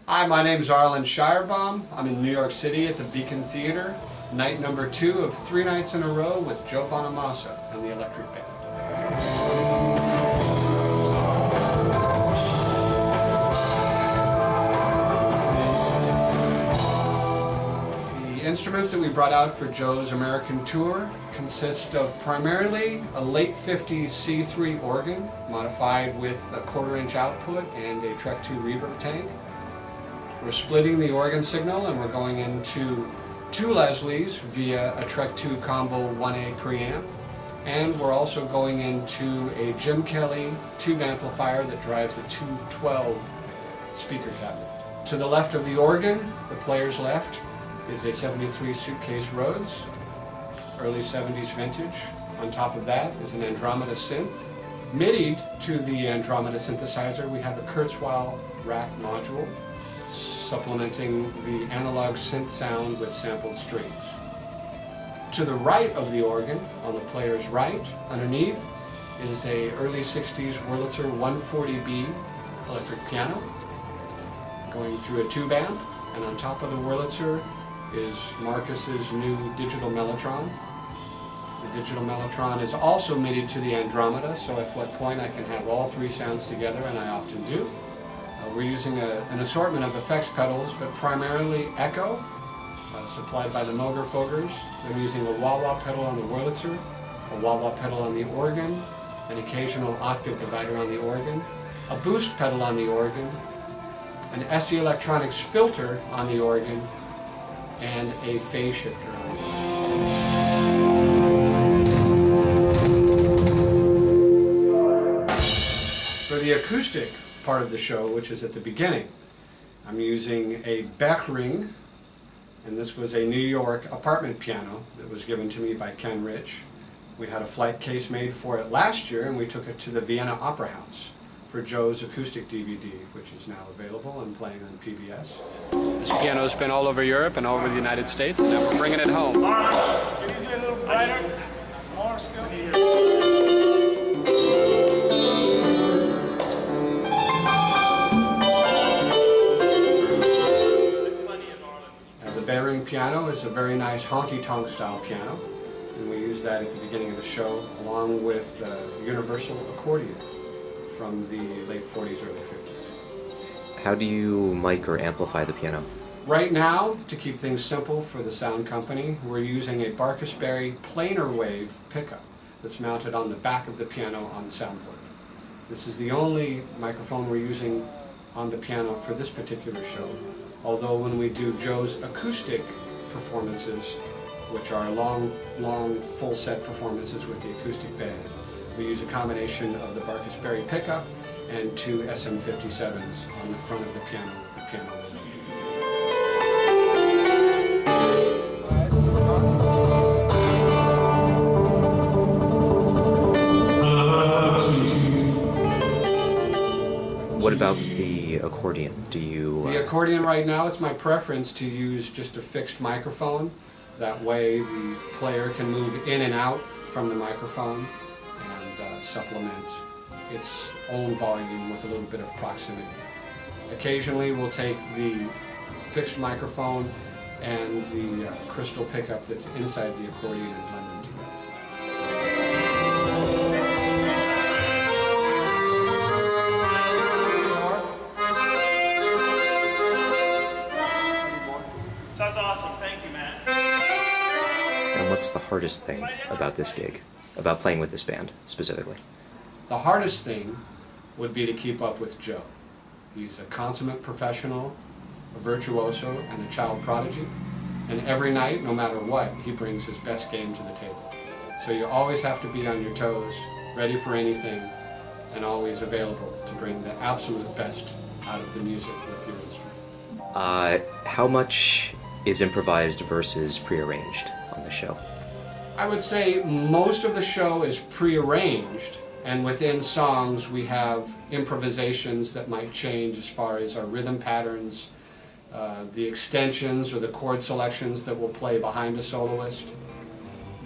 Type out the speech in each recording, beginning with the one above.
Hi, my name is Arlan Scheierbaum. I'm in New York City at the Beacon Theater, night number 2 of 3 nights in a row with Joe Bonamassa and the Electric Band. The instruments that we brought out for Joe's American tour consist of primarily a late 50s C3 organ modified with a 1/4 inch output and a Trek 2 reverb tank. We're splitting the organ signal and we're going into 2 Leslies via a Trek 2 combo 1A preamp, and we're also going into a Jim Kelly tube amplifier that drives a 212 speaker cabinet. To the left of the organ, the player's left, is a 73 Suitcase Rhodes, early 70s vintage. On top of that is an Andromeda synth. MIDI'd to the Andromeda synthesizer, we have a Kurzweil rack module, supplementing the analog synth sound with sampled strings. To the right of the organ, on the player's right, underneath, is a early 60s Wurlitzer 140B electric piano, going through a tube amp, and on top of the Wurlitzer is Marcus's new digital mellotron. The digital mellotron is also MIDI'd to the Andromeda, so at what point I can have all 3 sounds together, and I often do. We're using an assortment of effects pedals, but primarily echo, supplied by the Moger Fogers. I'm using a wah-wah pedal on the Wurlitzer, a wah-wah pedal on the organ, an occasional octave divider on the organ, a boost pedal on the organ, an SE Electronics filter on the organ, and a phase shifter on the organ. For the acoustic part of the show, which is at the beginning, I'm using a Bechring, and this was a New York apartment piano that was given to me by Ken Rich. We had a flight case made for it last year, and we took it to the Vienna Opera House for Joe's acoustic DVD, which is now available and playing on PBS. This piano's been all over Europe and all over the United States, and now we're bringing it home. Can you get a little brighter? More still? The Bechring piano is a very nice honky-tonk style piano, and we use that at the beginning of the show along with a universal accordion from the late 40s, early 50s. How do you mic or amplify the piano? Right now, to keep things simple for the sound company, we're using a Barkasberry planar wave pickup that's mounted on the back of the piano on the soundboard. This is the only microphone we're using on the piano for this particular show, although when we do Joe's acoustic performances, which are long full set performances with the acoustic band, we use a combination of the Barkasberry pickup and 2 SM57s on the front of the piano lid. What about the accordion? Do you... The accordion right now, it's my preference to use just a fixed microphone. That way the player can move in and out from the microphone and supplement its own volume with a little bit of proximity. Occasionally we'll take the fixed microphone and the crystal pickup that's inside the accordion and blend them together. Sounds awesome. Thank you, Matt. And what's the hardest thing about this gig? About playing with this band, specifically? The hardest thing would be to keep up with Joe. He's a consummate professional, a virtuoso, and a child prodigy. And every night, no matter what, he brings his best game to the table. So you always have to be on your toes, ready for anything, and always available to bring the absolute best out of the music with your instrument. How much is improvised versus prearranged on the show? I would say most of the show is prearranged, and within songs we have improvisations that might change as far as our rhythm patterns, the extensions or the chord selections that we'll play behind a soloist.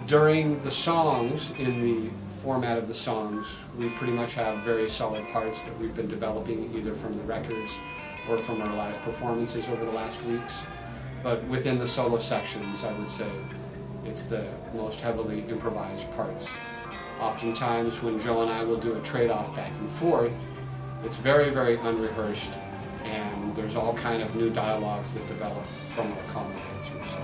During the songs, in the format of the songs, we pretty much have very solid parts that we've been developing either from the records or from our live performances over the last weeks. But within the solo sections, I would say it's the most heavily improvised parts. Oftentimes when Joe and I will do a trade-off back and forth, it's very, very unrehearsed, and there's all kind of new dialogues that develop from our common answers.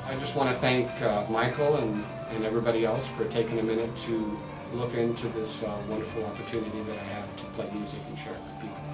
I just want to thank Michael and everybody else for taking a minute to look into this wonderful opportunity that I have to play music and share it with people.